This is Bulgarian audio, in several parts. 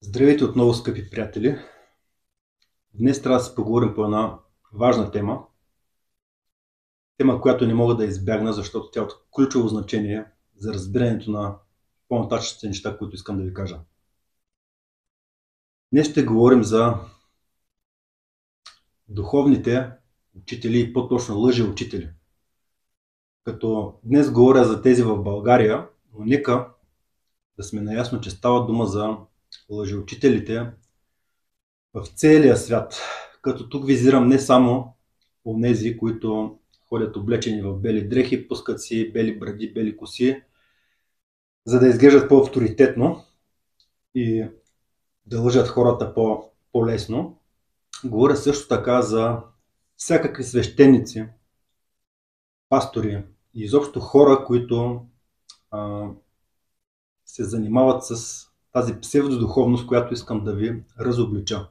Здравейте отново, скъпи приятели! Днес трябва да си поговорим по една важна тема. Тема, която не мога да избягна, защото тя е от ключово значение за разбирането на по-нататъчните неща, които искам да ви кажа. Днес ще говорим за духовните учители и по-точно лъжеучители. Като днес говоря за тези в България, но нека да сме наясно, че става дума за лъжеучителите в целия свят. Като тук визирам не само онези, които ходят облечени в бели дрехи, пускат си бели бради, бели коси, за да изглеждат по-авторитетно и да лъжат хората по-лесно. Говоря също така за всякакви свещеници, пастори и изобщо хора, които се занимават с тази псевдодуховност, която искам да ви разоблича.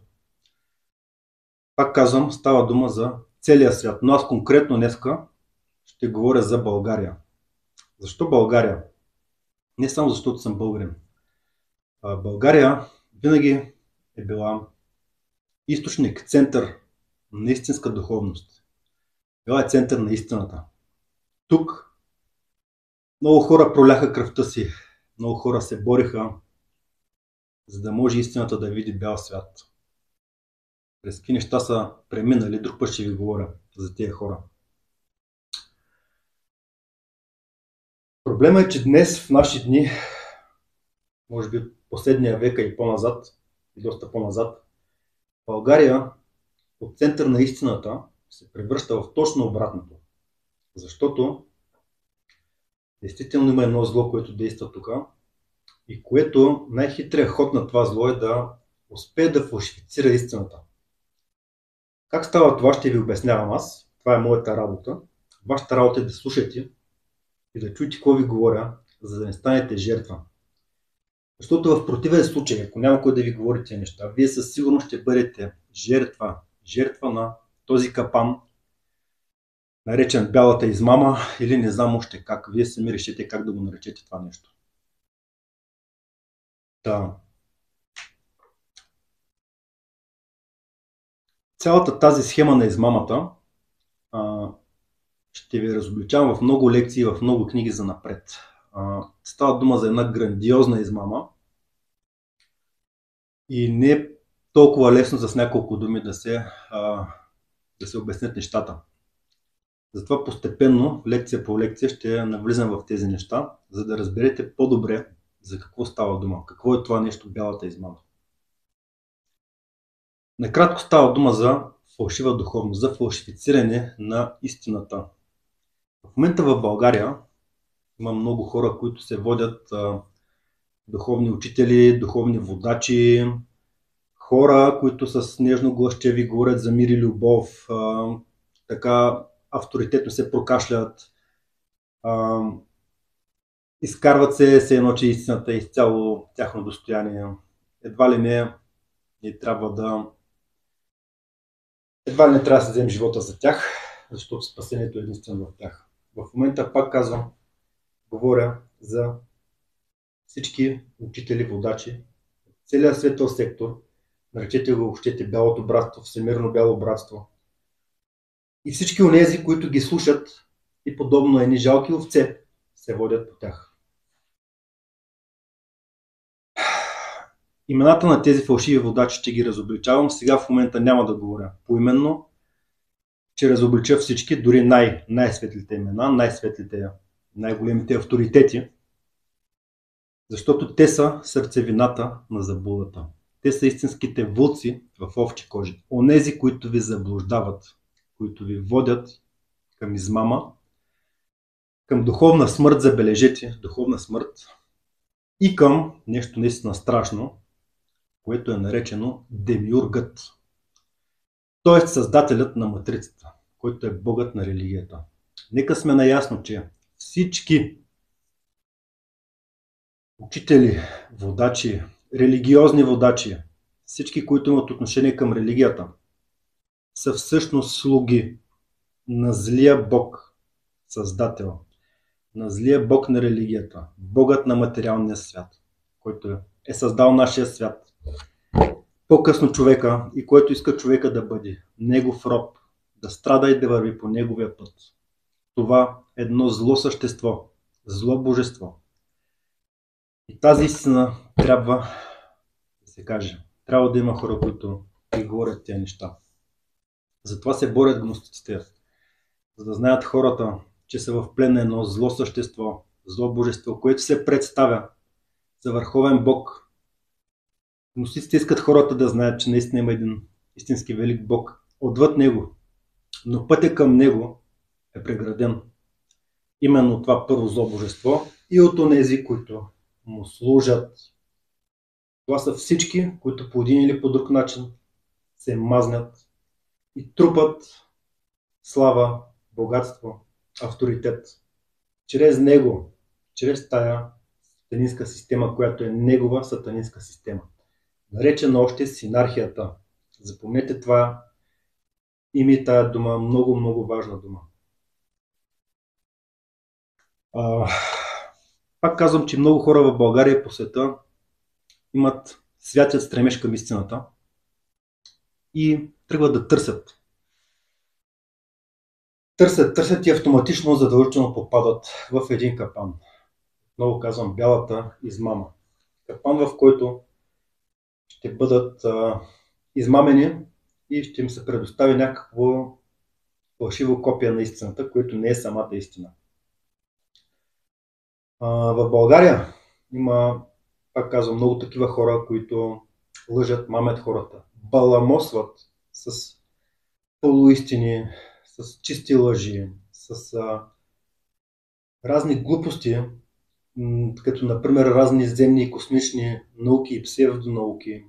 Пак казвам, става дума за целия свят, но аз конкретно днеска ще говоря за България. Защо България? Не само защото съм българин. България винаги е била източник, център на истинска духовност. Била е център на истината. Тук много хора проляха кръвта си, много хора се бориха, за да може истината да види бял свят. През какви неща са преминали, друг път ще ви говоря за тези хора. Проблема е, че днес, в наши дни, може би последния века и по-назад, и доста по-назад, България от център на истината се превръща в точно обратното. Защото действително има едно зло, което действа тук и което най-хитрият ход на това зло е да успее да фалшифицира истината. Как става това, ще ви обяснявам аз. Това е моята работа. Вашата работа е да слушате и да чуете какво ви говоря, за да не станете жертва. Защото в противен случай, ако няма кой да ви говори тези неща, вие със сигурност ще бъдете жертва. Жертва на този капан, наречен бялата измама, или не знам още как. Вие сами решите как да го наречете това нещо. Цялата тази схема на измамата ще ви разобличавам в много лекции, в много книги за напред. Става дума за една грандиозна измама и не е толкова лесно с няколко думи да се обяснят нещата. Затова постепенно, лекция по лекция, ще навлизам в тези неща, за да разберете по-добре за какво става дума, какво е това нещо бялата измама. Накратко става дума за фалшива духовност, за фалшифициране на истината. В момента в България има много хора, които се водят духовни учители, духовни водачи, хора, които с нежно гласче ви говорят за мир и любов, така авторитетно се прокашлят, изкарват се едно, че истината е изцяло тяхно достояние. Едва ли не трябва да се вземе живота за тях, защото спасението е единствено в тях. В момента, пак казвам, говоря за всички учители, водачи, целият светъл сектор, наречете го, общете бялото братство, всемирно бяло братство. И всички онези, които ги слушат и подобно едни жалки овце, се водят по тях. Имената на тези фалшиви водачи ще ги разобличавам. Сега в момента няма да говоря поименно. Ще разоблича всички, дори най-светлите имена, най-светлите, най-големите авторитети. Защото те са сърцевината на заблудата. Те са истинските вълци в овчи кожи. Онези, които ви заблуждават, които ви водят към измама, към духовна смърт, забележете, духовна смърт и към нещо наистина страшно, което е наречено демиургът. Т.е. създателят на матрицата, който е богът на религията. Нека сме наясно, че всички учители, водачи, религиозни водачи, всички, които имат отношение към религията, са всъщност слуги на злия Бог, Създател, на злия Бог на религията, Богът на материалния свят, който е създал нашия свят, по-късно човека и който иска човека да бъде негов роб, да страда и да върви по неговия път. Това е едно зло същество, зло божество. И тази истина трябва да се каже. Трябва да има хора, които и говорят тези неща. Затова се борят гностиците, за да знаят хората, че са в плен на едно зло същество, зло божество, което се представя за върховен Бог. Гностиците искат хората да знаят, че наистина има един истински велик Бог отвъд него, но пътя към него е преграден именно от това първо зло божество и от онези, които му служат. Това са всички, които по един или по друг начин се мазнят и трупат слава, богатство, авторитет чрез него, чрез тая сатанинска система, която е негова сатанинска система. Наречена още синархията. Запомнете това име и тая дума, много, много важна дума. Пак казвам, че много хора в България и по света имат святият стремеж към истината и тръгват да търсят. Търсят и автоматично задължително попадат в един капан. Много казвам, бялата измама. Капан, в който ще бъдат измамени и ще им се предостави някакво фалшиво копие на истината, което не е самата истина. В България има, пак казвам, много такива хора, които лъжат, мамят хората, баламосват с полуистини, с чисти лъжи, с разни глупости, като например разни земни и космични науки и псевдонауки,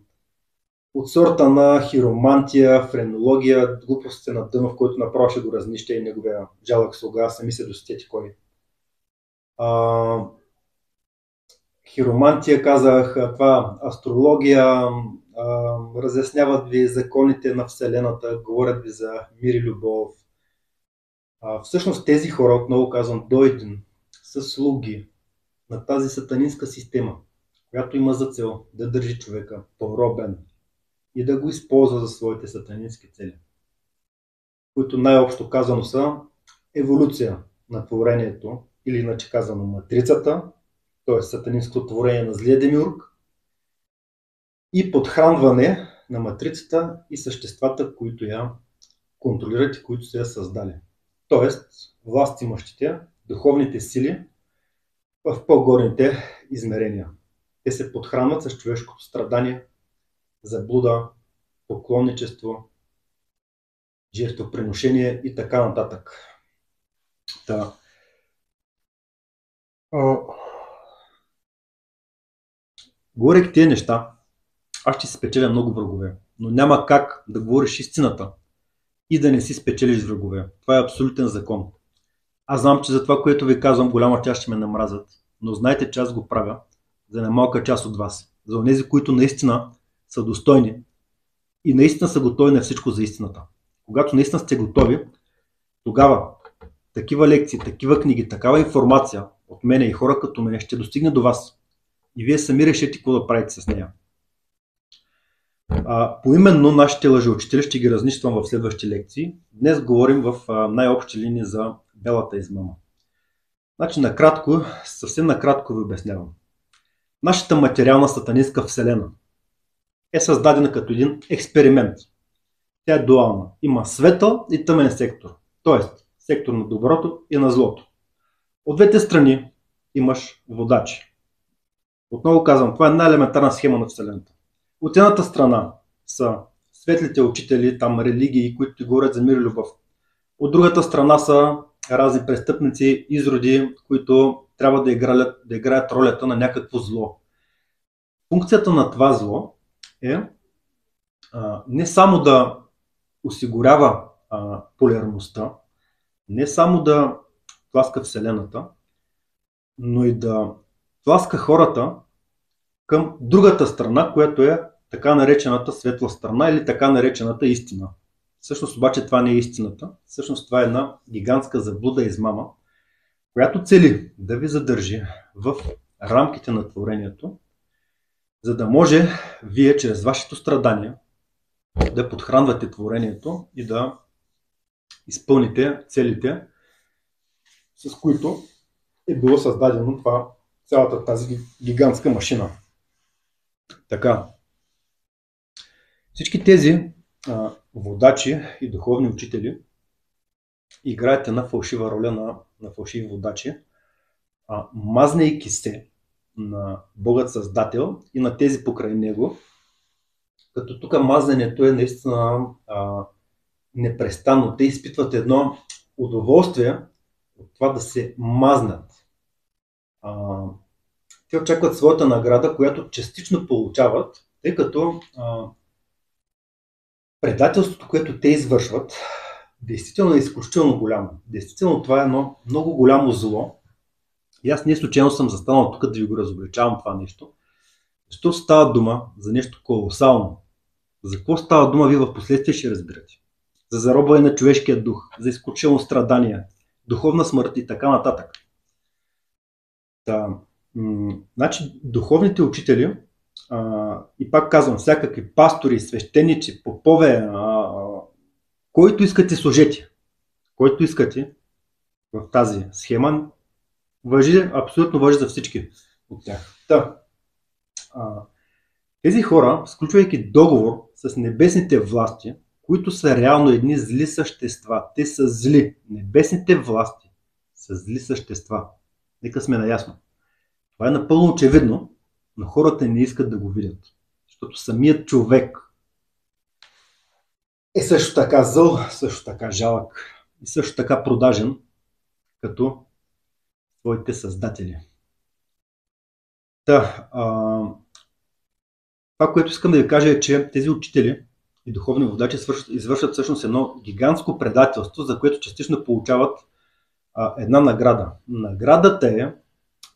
от сорта на хиромантия, френология, глупостите на Дънов, който направо ще го разнища и неговия жалък слуга, сами се досетете кой. Хиромантия, казах, това астрология, разясняват ви законите на Вселената, говорят ви за мир и любов. Всъщност тези хора, отново казвам, дойден са слуги на тази сатанинска система, която има за цел да държи човека поробен и да го използва за своите сатанински цели, които най-общо казано са еволюция на творението, или иначе казано матрицата, т.е. сатанинското творение на злия демиург, и подхранване на матрицата и съществата, които я контролират и които са я създали. Т.е. властимащите, духовните сили в по-горните измерения. Те се подхранват с човешкото страдание, заблуда, поклонничество, жертвоприношение и така нататък. Говорейки тези неща, аз ще си спечеля много врагове, но няма как да говориш истината и да не си спечелиш врагове. Това е абсолютен закон. Аз знам, че за това, което ви казвам, голяма част ще ме намразят, но знайте, че аз го правя за една малка част от вас. За онези, които наистина са достойни и наистина са готови на всичко за истината. Когато наистина сте готови, тогава такива лекции, такива книги, такава информация от мене и хора като мене ще достигне до вас. И вие сами решите какво да правите с нея. Поименно нашите лъжеучители ще ги разнищвам в следващи лекции. Днес говорим в най-общи линии за бялата измама. Значи накратко, съвсем накратко ви обяснявам. Нашата материална сатанинска вселена е създадена като един експеримент. Тя е дуална. Има светъл и тъмен сектор. Тоест, сектор на доброто и на злото. От двете страни имаш водачи. Отново казвам, това е най-елементарна схема на Вселената. От едната страна са светлите учители, там религии, които ти говорят за мир и любов. От другата страна са разни престъпници, изроди, които трябва да играят ролята на някакво зло. Функцията на това зло е не само да осигурява полярността, не само да тласка Вселената, но и да тласка хората към другата страна, която е така наречената светла страна или така наречената истина. Всъщност обаче това не е истината. Всъщност това е една гигантска заблуда и измама, която цели да ви задържи в рамките на творението за да може вие чрез вашето страдание да подхранвате творението и да изпълните целите, с които е било създадено това, цялата тази гигантска машина. Така, всички тези водачи и духовни учители играят една фалшива роля на фалшиви водачи, мазнейки се на Богът Създател и на тези покрай него, като тук мазненето е наистина непрестанно. Те изпитват едно удоволствие от това да се мазнат. Те очакват своята награда, която частично получават, тъй като предателството, което те извършват, действително е изключително голямо. Действително това е едно много голямо зло. И аз не случайно съм застанал тук да ви го разобличавам това нещо, защото става дума за нещо колосално. За какво става дума, вие в последствие ще разбирате. За заробване на човешкия дух, за изключително страдание, духовна смърт и така нататък. Значи, духовните учители, и пак казвам, всякакви пастори, свещеници, попове, който искате служете, който искате в тази схема, абсолютно важи за всички от тях. Тези хора, сключвайки договор с небесните власти, които са реално едни зли същества, те са зли. Небесните власти са зли същества. Нека сме наясно. Това е напълно очевидно, но хората не искат да го видят. Защото самият човек е също така зъл, също така жалък и също така продажен като своите създатели. Това, което искам да ви кажа е, че тези учители и духовни водачи извършват всъщност едно гигантско предателство, за което частично получават една награда. Наградата е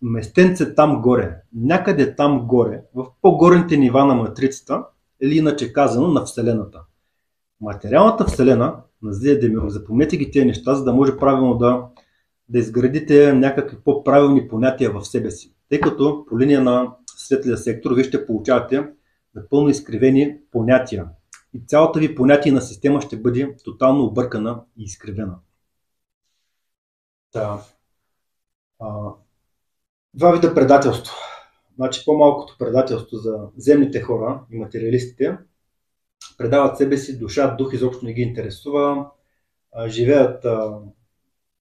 местенце там горе, някъде там горе, в по-горните нива на матрицата, или иначе казано на Вселената. Материалната Вселена, на злия Демиров, запомнете ги тези неща, за да може правилно да изградите някакви по-правилни понятия в себе си. Тъй като по линия на светлия сектор вие ще получавате напълно изкривени понятия. И цялата ви понятие система ще бъде тотално объркана и изкривена. Два вида предателство. Значи по-малкото предателство за земните хора и материалистите предават себе си, душа, дух изобщо не ги интересува, живеят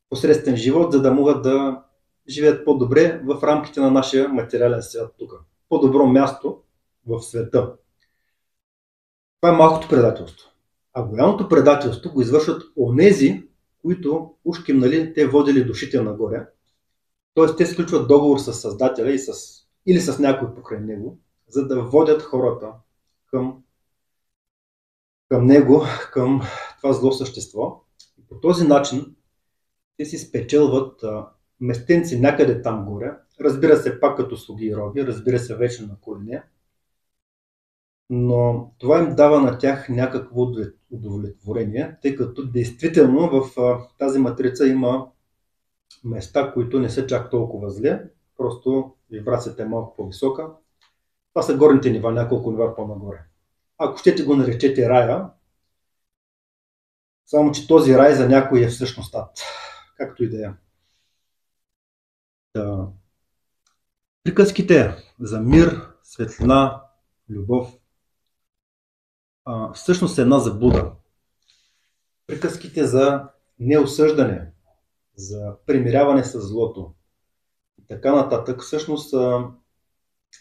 посредствен живот, за да могат да живеят по-добре в рамките на нашия материален свят тук. По-добро място в света. Това е малкото предателство. А голямото предателство го извършват онези, които ушким, те водили душите нагоре. Т.е. те сключват договор с Създателя или с някой покрай него, за да водят хората към него, към това зло същество. И по този начин те си спечелват местенци някъде там горе. Разбира се, пак като слуги и роби, разбира се, вече на колене. Но това им дава на тях някакво удовлетворение, тъй като действително в тази матрица има места, които не са чак толкова зле, просто вибрацията е малко по-висока. Това са горните нива, няколко нива по-нагоре. Ако щете го наречете рая, само че този рай за някой е всъщност ад, както и да е. Приказките за мир, светлина, любов всъщност е една заблуда. Приказките за неосъждане, за примиряване с злото и така нататък всъщност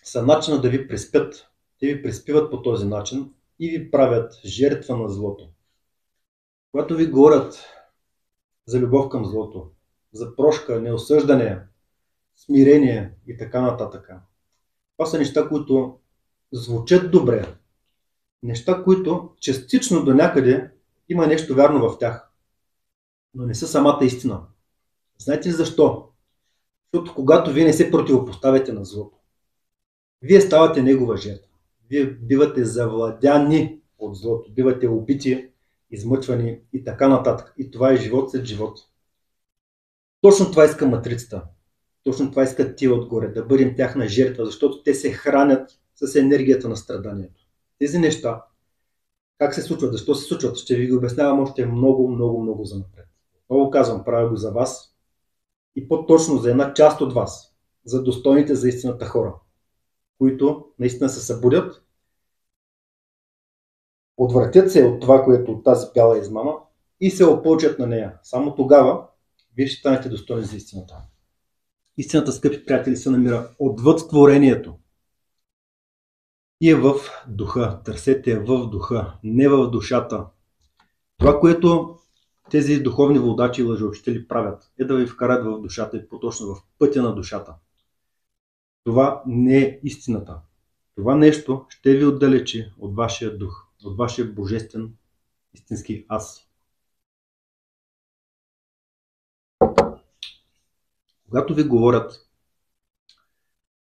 са начина да ви приспят. Те ви приспиват по този начин и ви правят жертва на злото. Когато ви говорят за любов към злото, за прошка, неосъждане, смирение и така нататък, това са неща, които звучат добре. Неща, които частично до някъде има нещо вярно в тях, но не са самата истина. Знаете ли защо? Защото когато вие не се противопоставяте на злото, вие ставате негова жертва. Вие бивате завладяни от злото, бивате убити, измъчвани и така нататък. И това е живот след живот. Точно това иска матрицата. Точно това искат тия отгоре, да бъдем тяхна жертва, защото те се хранят с енергията на страданието. Тези неща, как се случват, защо се случват, ще ви ги обяснявам още много занапред. Много казвам, правя го за вас и по-точно за една част от вас, за достойните за истината хора, които наистина се събудят, отвратят се от това, което от тази бяла измама и се опълчат на нея. Само тогава вие ще станете достойни за истината. Истината, скъпи приятели, се намира отвъд творението и е в духа. Търсете я в духа, не в душата. Това, което тези духовни водачи и лъжеучители правят, е да ви вкарат в душата и по-точно в пътя на душата. Това не е истината. Това нещо ще ви отдалечи от вашия дух, от вашия божествен истински аз. Когато ви говорят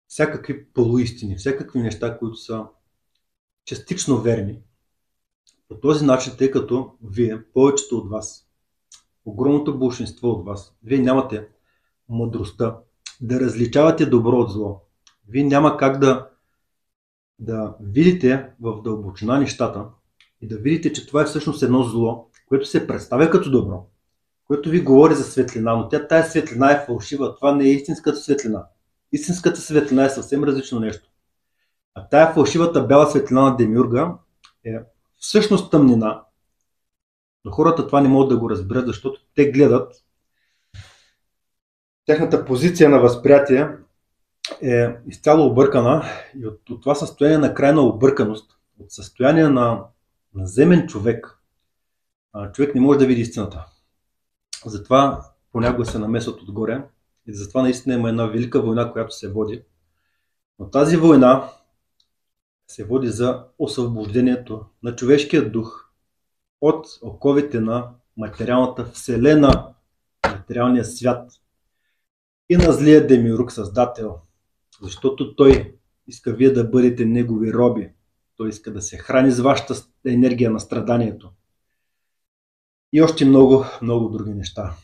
всякакви полуистини, всякакви неща, които са частично верни, по този начин, тъй като вие, повечето от вас, огромното большинство от вас, вие нямате мъдростта да различавате добро от зло. Вие няма как да видите в дълбочина нещата и да видите, че това е всъщност едно зло, което се представя като добро, което ви говори за светлина, но тая светлина е фалшива, това не е истинската светлина. Истинската светлина е съвсем различно нещо. А тая фалшивата бяла светлина на Демиурга е всъщност тъмнина, но хората това не могат да го разберат, защото те гледат, тяхната позиция на възприятие е изцяло объркана и от това състояние на крайна обърканост, от състояние на наземен човек, човек не може да види истината. Затова понякога се намесват отгоре и затова наистина има една велика война, която се води. Но тази война се води за освобождението на човешкия дух от оковите на материалната вселена, материалния свят и на злия Демиург създател, защото той иска вие да бъдете негови роби. Той иска да се храни с вашата енергия на страданието. И още много други неща.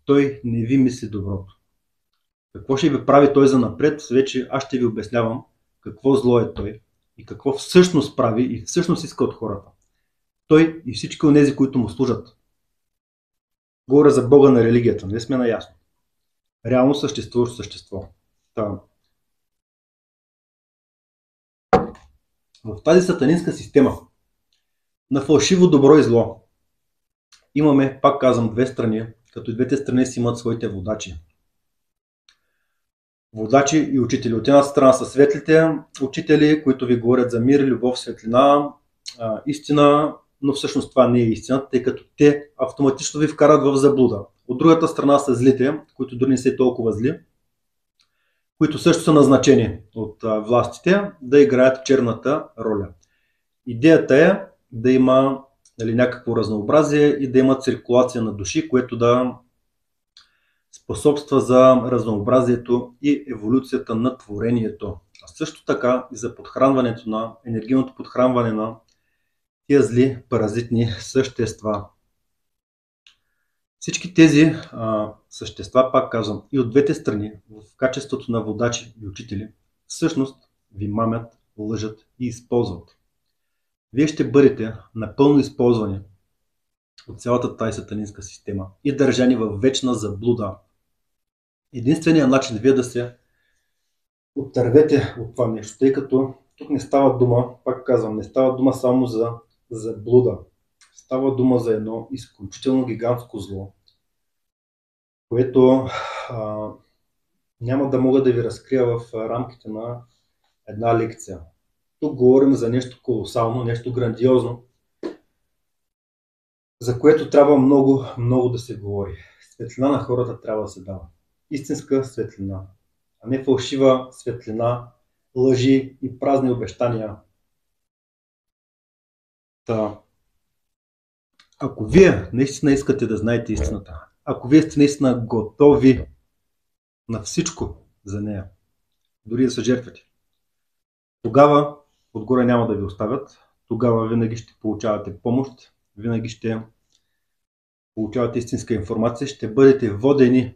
Той не ви мисли доброто. Какво ще ви прави той за напред? Вече аз ще ви обяснявам какво зло е той и какво всъщност прави и всъщност иска от хората. Той и всички онези, които му служат. Говоря за Бога на религията, не сме наясно. Реално съществуващо същество. В тази сатанинска система на фалшиво добро и зло имаме, пак казвам, две страни, като и двете страни си имат своите водачи. Водачи и учители. От една страна са светлите учители, които ви говорят за мир, любов, светлина, истина, но всъщност това не е истина, тъй като те автоматично ви вкарат в заблуда. От другата страна са злите, които дори не са толкова зли, които също са назначени от властите да играят черната роля. Идеята е да има някакво разнообразие и да има циркулация на души, което да способства за разнообразието и еволюцията на творението. А също така и за подхранването на енергийното подхранване на тия зли паразитни същества. Всички тези същества, пак казвам, и от двете страни, в качеството на водачи и учители, всъщност ви мамят, лъжат и използват. Вие ще бъдете напълно използвани от цялата тази сатанинска система и държани в вечна заблуда. Единственият начин вие да се отървете от това нещо, тъй като тук не става дума, пак казвам, не става дума само за заблуда. Става дума за едно изключително гигантско зло, което няма да мога да ви разкрия в рамките на една лекция. Тук говорим за нещо колосално, нещо грандиозно, за което трябва много да се говори. Светлина на хората трябва да се дава. Истинска светлина, а не фалшива светлина, лъжи и празни обещания. Ако вие наистина искате да знаете истината, ако вие сте наистина готови на всичко за нея, дори да се жертвате, тогава отгоре няма да ви оставят, тогава винаги ще получавате помощ, винаги ще получавате истинска информация, ще бъдете водени,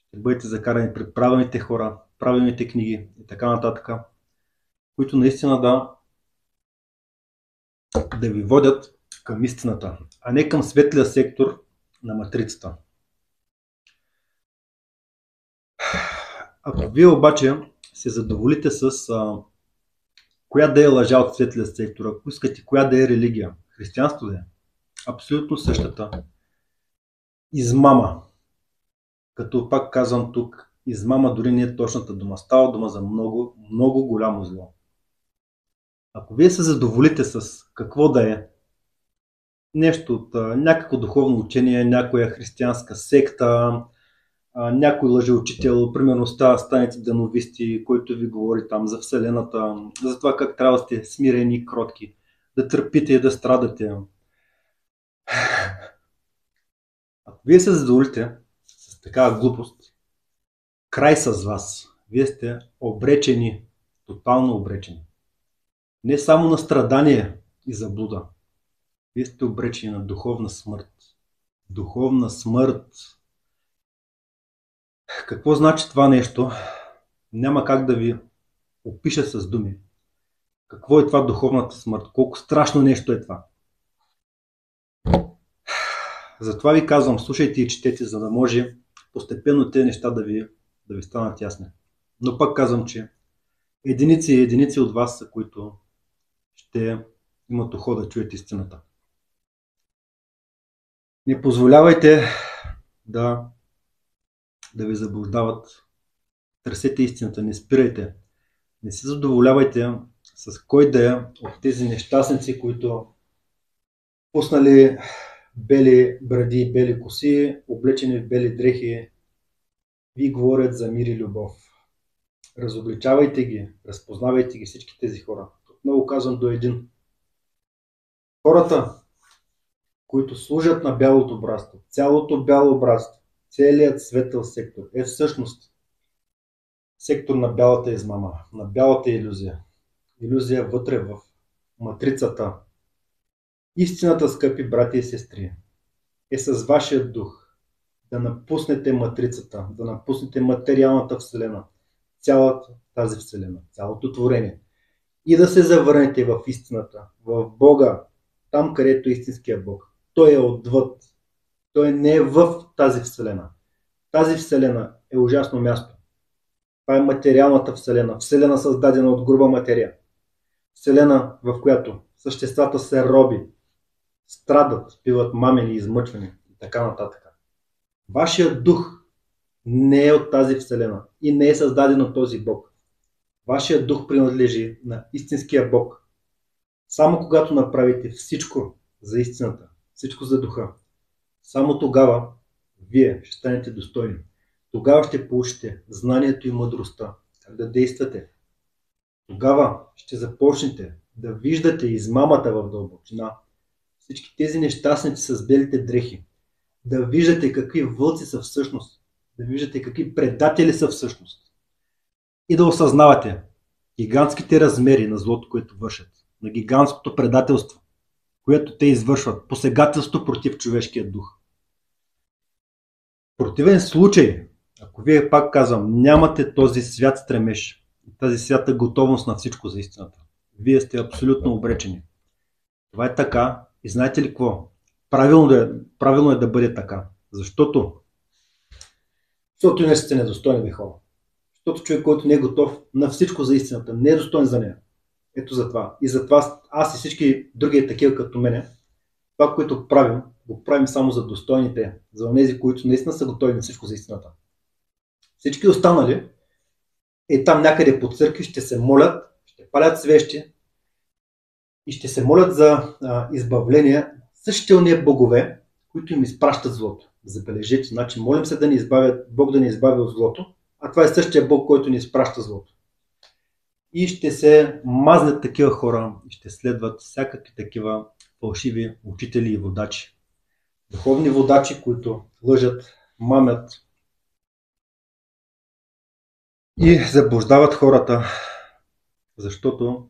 ще бъдете закарани пред правилните хора, правилните книги и така нататък, които наистина да ви водят към истината, а не към светлия сектор на матрицата. Ако вие обаче се задоволите с коя да е лъжа от светлия сектор, ако искате коя да е религия, християнство да е, абсолютно същата измама. Като пак казвам тук, измама дори не е точната дума. Става дума за много, много голямо зло. Ако вие се задоволите с какво да е, нещо от някакво духовно учение, някоя християнска секта, някой лъжеучител, примерно станете дановисти, който ви говори там за Вселената, за това как трябва да сте смирени и кротки, да търпите и да страдате. Ако вие се задоволите с такава глупост, край с вас. Вие сте обречени, тотално обречени. Не само на страдание и заблуда. Вие сте обречени на духовна смърт. Духовна смърт. Какво значи това нещо? Няма как да ви опиша с думи. Какво е това духовната смърт? Колко страшно нещо е това? Затова ви казвам, слушайте и четете, за да може постепенно тези неща да ви станат ясни. Но пак казвам, че единици и единици от вас са, които ще имат ухо да чуят истината. Не позволявайте да ви заблуждават. Търсете истината, не спирайте. Не се задоволявайте с кой да е от тези нещастници, които пуснали бели бради, бели коси, облечени в бели дрехи, ви говорят за мир и любов. Разобличавайте ги, разпознавайте ги всички тези хора. Отново казвам до един. Хората, които служат на бялото братство, цялото бяло братство, целият светъл сектор е всъщност сектор на бялата измама, на бялата илюзия. Илюзия вътре в матрицата. Истината, скъпи брати и сестри, е с вашия дух да напуснете матрицата, да напуснете материалната вселена, цялата тази вселена, цялото творение и да се завърнете в истината, в Бога, там където е истинския Бог. Той е отвъд. Той не е в тази вселена. Тази вселена е ужасно място. Това е материалната вселена. Вселена създадена от груба материя. Вселена, в която съществата се роби, страдат, биват мамени, измъчвани и така нататък. Вашият дух не е от тази вселена и не е създаден от този Бог. Вашият дух принадлежи на истинския Бог. Само когато направите всичко за истината, всичко за духа, само тогава вие ще станете достойни. Тогава ще получите знанието и мъдростта, как да действате. Тогава ще започнете да виждате измамата в дълбочина. Всички тези нещастници с белите дрехи. Да виждате какви вълци са всъщност. Да виждате какви предатели са всъщност. И да осъзнавате гигантските размери на злото, което вършат. На гигантското предателство, което те извършват. Посегателство против човешкия дух. В противен случай, ако вие, пак казвам, нямате този свят стремеж, тази свята готовност на всичко за истината, вие сте абсолютно обречени. Това е така. И знаете ли какво? Правилно е да бъде така. Защото не сте недостойни, хора. Защото човек, който не е готов на всичко за истината, не е достоен за нея. Ето за това. И затова аз и всички други такива като мене, това, което правим, го правим само за достойните, за тези, които наистина са готови на всичко за истината. Всички останали там някъде по църкви ще се молят, ще палят свещи и ще се молят за избавление същите ония богове, които им изпращат злото. Забележете, значи молим се Бог да ни избави от злото, а това е същия Бог, който ни изпраща злото. И ще се мазнат такива хора и ще следват всякакви такива фалшиви учители и водачи. Духовни водачи, които лъжат, мамят и заблуждават хората, защото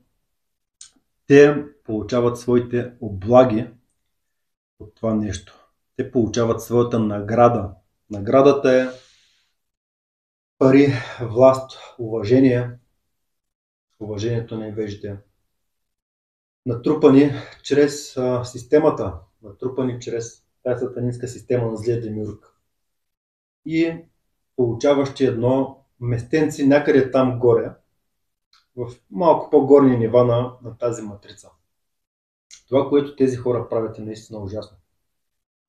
те получават своите облаги от това нещо. Те получават своята награда. Наградата е пари, власт, уважение уважението на невежите, натрупани чрез системата, натрупани чрез тази сатанинска система на злия демиург. И получаващи едно местенци някъде там горе, в малко по-горни нива на тази матрица. Това, което тези хора правят, е наистина ужасно.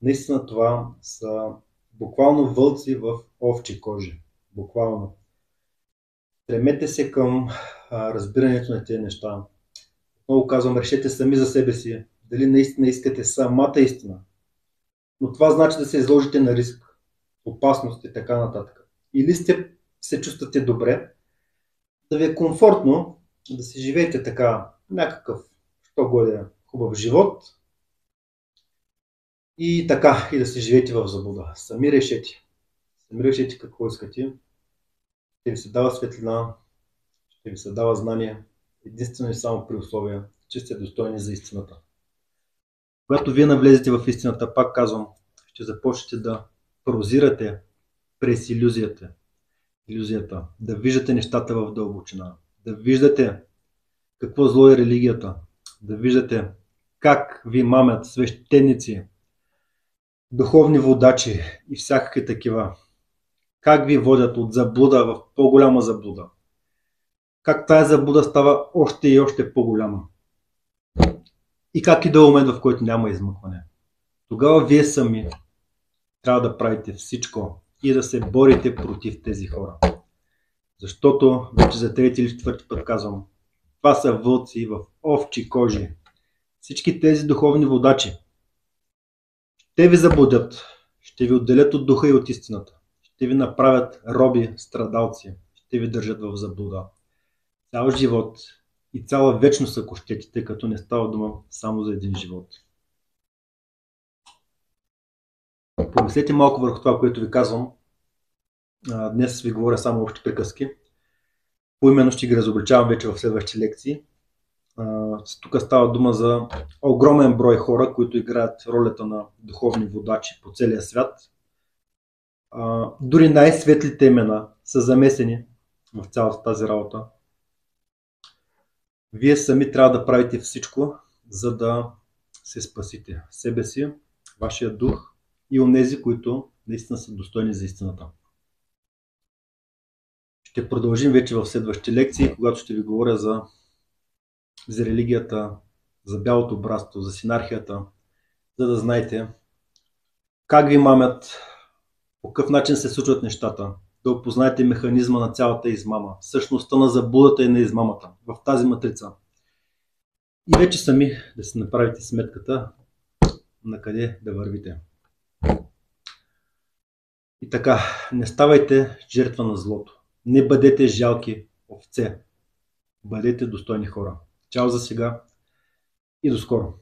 Наистина това са буквално вълци в овчи кожи. Буквално. Стремете се към разбирането на тези неща. Много казвам, решете сами за себе си, дали наистина искате самата истина. Но това значи да се изложите на риск, опасност и така нататък. Или се чувствате добре, да ви е комфортно, да си живеете така някакъв, що годе хубав живот и така, и да си живеете в заблуда. Сами решете. Сами решете какво искате. Ще ви се дава светлина, ще ви се дава знание, единствено и само при условия, че сте достойни за истината. Когато вие навлезете в истината, пак казвам, ще започнете да прозирате през иллюзията, да виждате нещата в дълбочина, да виждате какво зло е религията, да виждате как ви мамят свещеници, духовни водачи и всякакви такива, как ви водят от заблуда в по-голяма заблуда, как тая заблуда става още и още по-голяма и как идва момент, в който няма измъкване. Тогава вие сами трябва да правите всичко и да се борите против тези хора. Защото, вече за трети или четвърти път казвам, това са вълци в овчи кожи. Всички тези духовни водачи ще ви заблудят, ще ви отделят от духа и от истината, ще ви направят роби, страдалци, ще ви държат в заблуда. Цял живот и цяла вечност, ако щете, тъй като не става дума само за един живот. Помислете малко върху това, което ви казвам. Днес ви говоря само общи приказки. Поименно ще ги разобличавам вече в следващите лекции. Тук става дума за огромен брой хора, които играят ролята на духовни водачи по целия свят. Дори най-светлите имена са замесени в цялата тази работа. Вие сами трябва да правите всичко, за да се спасите себе си, вашия дух и онези, които наистина са достойни за истината. Ще продължим вече в следващите лекции, когато ще ви говоря за религията, за бялото братство, за синархията, за да знаете как ви мамят, по какъв начин се случват нещата, да опознаете механизма на цялата измама, същността на заблудата и на измамата в тази матрица. И вече сами да си направите сметката на къде да вървите. И така, не ставайте жертва на злото. Не бъдете жалки овце. Бъдете достойни хора. Чао за сега и до скоро!